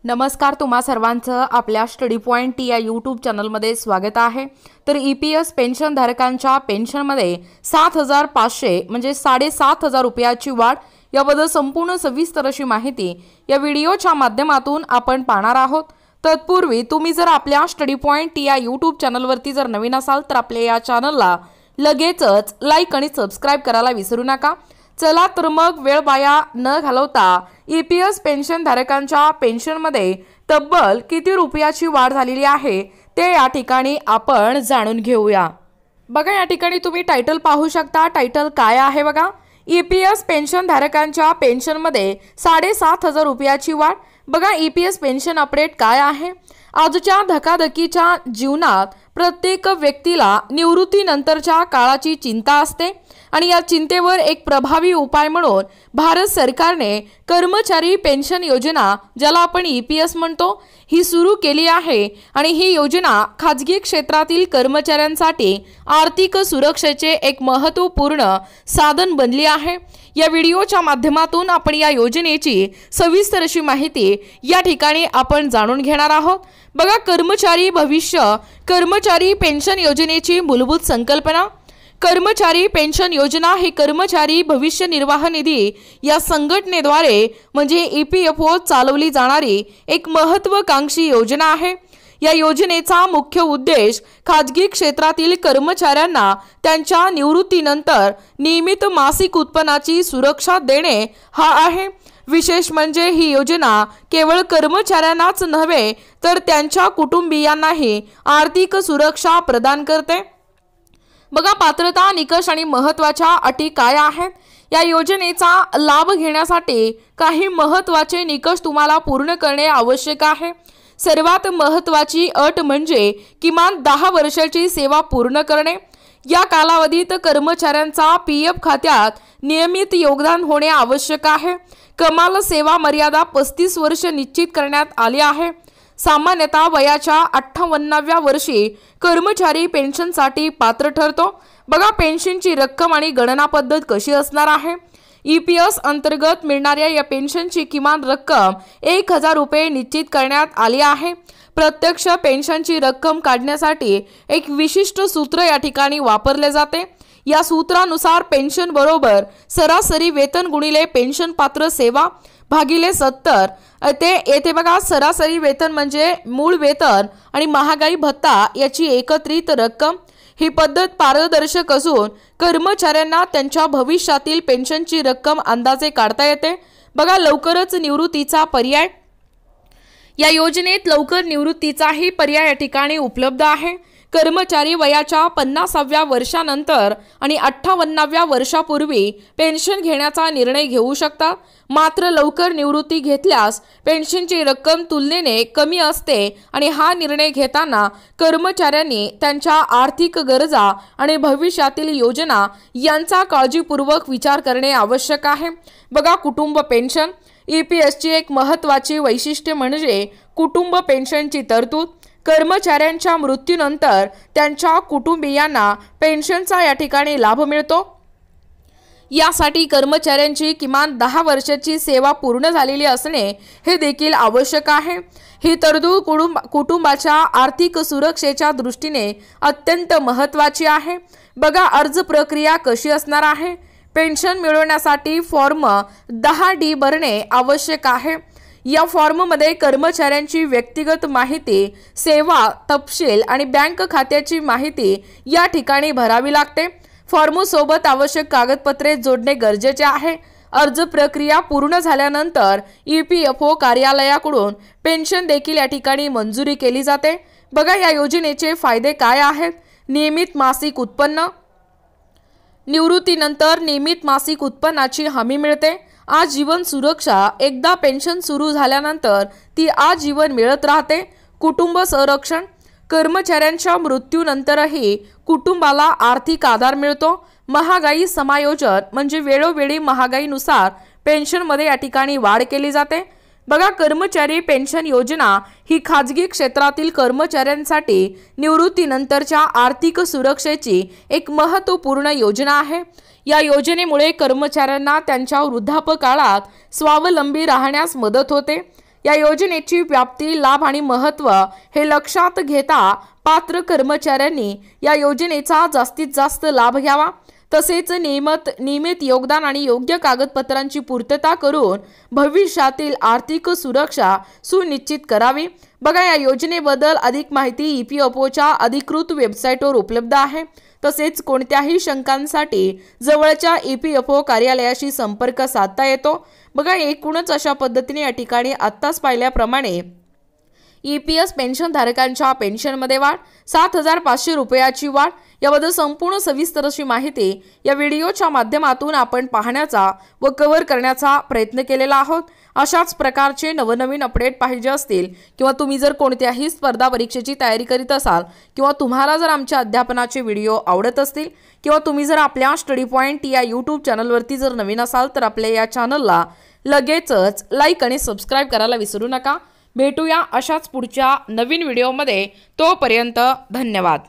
नमस्कार, तुम्हा सर्वांचं आपल्या स्टडी पॉइंट टी या यूट्यूब चॅनलमध्ये स्वागत आहे। तर EPS पेन्शन धारकांच्या पेन्शनमध्ये 7,500 म्हणजे 7,500 रुपयाची वाढ याबद्दल संपूर्ण सविस्तर अशी माहिती या व्हिडिओच्या माध्यमातून आपण पाहणार आहोत। तत्पूर्वी तुम्ही जर आपल्या स्टडी पॉइंट टी या यूट्यूब चॅनलवरती जर नवीन असाल तर आपल्या या चॅनलला लगेचच लाईक आणि सबस्क्राइब करायला विसरू नका। चला तर मग वेळ वाया न घालवता EPS पेन्शन धारकांच्या पेन्शनमध्ये तब्बल किती रुपयाची वाढ झालेली आहे ते या ठिकाणी आपण जाणून घेऊया। बघा, या ठिकाणी तुम्ही टायटल पाहू शकता। टायटल काय आहे बघा, EPS पेन्शन धारकांच्या पेन्शनमध्ये 7,500 रुपयाची वाढ। बघा, EPS पेन्शन अपडेट काय आहे। आजच्या धकाधकीच्या जीवनात प्रत्येक व्यक्तीला निवृत्तीनंतरच्या काळाची चिंता असते आणि या चिंतेवर एक प्रभावी उपाय म्हणून भारत सरकारने कर्मचारी पेन्शन योजना, ज्याला आपण EPS म्हणतो, ही सुरू केली आहे आणि ही योजना खाजगी क्षेत्रातील कर्मचाऱ्यांसाठी आर्थिक सुरक्षेचे एक महत्त्वपूर्ण साधन बनली आहे। या व्हिडिओच्या माध्यमातून आपण या योजनेची सविस्तर अशी माहिती या ठिकाणी आपण जाणून घेणार आहोत। बघा, कर्मचारी पेन्शन योजनेची मूलभूत संकल्पना। कर्मचारी पेन्शन योजना ही कर्मचारी भविष्य निर्वाह निधी या संघटनेद्वारे म्हणजे EPFO चालवली जाणारी एक महत्त्वाकांक्षी योजना आहे। या योजनेचा मुख्य उद्देश खाजगी क्षेत्रातील कर्मचाऱ्यांना त्यांच्या निवृत्तीनंतर नियमित मासिक उत्पन्नाची सुरक्षा देणे हा आहे। विशेष म्हणजे ही योजना केवळ कर्मचाऱ्यांनाच नव्हे तर त्यांच्या कुटुंबियांनाही आर्थिक सुरक्षा प्रदान करते। बघा, पात्रता, निकष आणि महत्त्वाच्या अटी काय आहेत। या योजनेचा लाभ घेण्यासाठी काही महत्त्वाचे निकष तुम्हाला पूर्ण करणे आवश्यक आहे। सर्वात महत्त्वाची अट म्हणजे किमान 10 वर्षाची सेवा पूर्ण करणे। या कालावधीत कर्मचाऱ्यांचा PF खात्यात नियमित योगदान होणे आवश्यक आहे। कमाल सेवा मर्यादा 35 वर्ष निश्चित करण्यात आली आहे। सामान्यतः वयाच्या 58व्या वर्षी कर्मचारी पेन्शनसाठी पात्र ठरतो। बघा, पेन्शनची रक्कम आणि गणना पद्धत कशी असणार आहे। EPS अंतर्गत मिळणाऱ्या या पेन्शनची किमान रक्कम 1,000 रुपये निश्चित करण्यात आली आहे। प्रत्यक्ष पेन्शनची रक्कम काढण्यासाठी एक विशिष्ट सूत्र या ठिकाणी वापरले जाते। या सूत्रानुसार पेन्शन बरोबर सरासरी वेतन गुणिले पेन्शन पात्र सेवा भागिले 70 ते येथे बघा, सरासरी वेतन म्हणजे मूळ वेतन आणि महागाई भत्ता याची एकत्रित रक्कम। ही पद्धत पारदर्शक असून कर्मचाऱ्यांना त्यांच्या भविष्यातील पेन्शनची रक्कम अंदाजे काढता येते। बघा, लवकरच निवृत्तीचा पर्याय। या योजनेत लवकर निवृत्तीचाही पर्याय या ठिकाणी उपलब्ध आहे। कर्मचारी वयाच्या 50व्या वर्षानंतर आणि 58व्या वर्षापूर्वी पेन्शन घेण्याचा निर्णय घेऊ शकतात। मात्र लवकर निवृत्ती घेतल्यास पेन्शनची रक्कम तुलनेने कमी असते आणि हा निर्णय घेताना कर्मचाऱ्यांनी त्यांच्या आर्थिक गरजा आणि भविष्यातील योजना यांचा काळजीपूर्वक विचार करणे आवश्यक आहे। बघा, कुटुंब पेन्शन। EPSची एक महत्त्वाची वैशिष्ट्य म्हणजे कुटुंब पेन्शनची तरतूद। कर्मचाऱ्यांच्या मृत्यूनंतर त्यांच्या कुटुंबियांना पेन्शनचा या ठिकाणी लाभ मिळतो। यासाठी कर्मचाऱ्यांची किमान 10 वर्षाची सेवा पूर्ण झालेली असणे हे देखील आवश्यक आहे। ही तरतूद कुटुंबाच्या आर्थिक सुरक्षेच्या दृष्टीने अत्यंत महत्त्वाची आहे। बघा, अर्ज प्रक्रिया कशी असणार आहे। पेन्शन मिळवण्यासाठी फॉर्म 10D भरणे आवश्यक आहे। या फॉर्ममध्ये कर्मचाऱ्यांची व्यक्तिगत माहिती, सेवा तपशील आणि बँक खात्याची माहिती या ठिकाणी भरावी लागते। फॉर्मसोबत आवश्यक कागदपत्रे जोडणे गरजेचे आहे। अर्ज प्रक्रिया पूर्ण झाल्यानंतर EPFO कार्यालयाकडून पेन्शन देखील या ठिकाणी मंजुरी केली जाते। बघा, या योजनेचे फायदे काय आहेत। नियमित मासिक उत्पन्न। निवृत्तीनंतर नियमित मासिक उत्पन्नाची हमी मिळते। आजीवन सुरक्षा। एकदा पेन्शन सुरू झाल्यानंतर ती आजीवन मिळत राहते। कुटुंब संरक्षण। कर्मचाऱ्यांच्या मृत्यूनंतरही कुटुंबाला आर्थिक आधार मिळतो। महागाई समायोजन म्हणजे वेळोवेळी महागाईनुसार पेन्शनमध्ये या ठिकाणी वाढ केली जाते। बघा, कर्मचारी पेन्शन योजना ही खाजगी क्षेत्रातील कर्मचाऱ्यांसाठी निवृत्तीनंतरच्या आर्थिक सुरक्षेची एक महत्त्वपूर्ण योजना आहे। या योजनेमुळे कर्मचाऱ्यांना त्यांच्या वृद्धापकाळात स्वावलंबी राहण्यास मदत होते। या योजनेची व्याप्ती, लाभ आणि महत्त्व हे लक्षात घेता पात्र कर्मचाऱ्यांनी या योजनेचा जास्तीत जास्त लाभ घ्यावा। तसेच नियमित योगदान आणि योग्य कागदपत्रांची पूर्तता करून भविष्यातील आर्थिक सुरक्षा सुनिश्चित करावी। बघा, या योजनेबद्दल अधिक माहिती EPFOच्या अधिकृत वेबसाईटवर उपलब्ध आहे। तसेच कोणत्याही शंकांसाठी जवळच्या EPFO कार्यालयाशी संपर्क साधता येतो। बघा, एकूणच अशा पद्धतीने या ठिकाणी आत्ताच पाहिल्याप्रमाणे EPS पेन्शन धारकांच्या पेन्शनमध्ये वाढ, 7,500 रुपयाची वाढ, याबद्दल संपूर्ण सविस्तर अशी माहिती या व्हिडिओच्या माध्यमातून आपण पाहण्याचा व कव्हर करण्याचा प्रयत्न केलेला आहोत। अशाच प्रकारचे नवनवीन अपडेट पाहिजे असतील किंवा तुम्ही जर कोणत्याही स्पर्धा परीक्षेची तयारी करीत असाल किंवा तुम्हाला जर आमच्या अध्यापनाचे व्हिडिओ आवडत असतील किंवा तुम्ही जर आपल्या स्टडी पॉइंट या YouTube चॅनलवरती जर नवीन असाल तर आपल्या या चॅनलला लगेचच लाईक आणि सबस्क्राइब करायला विसरू नका। भेटूया अशाच पुढच्या नवीन व्हिडिओमध्ये। तोपर्यंत धन्यवाद।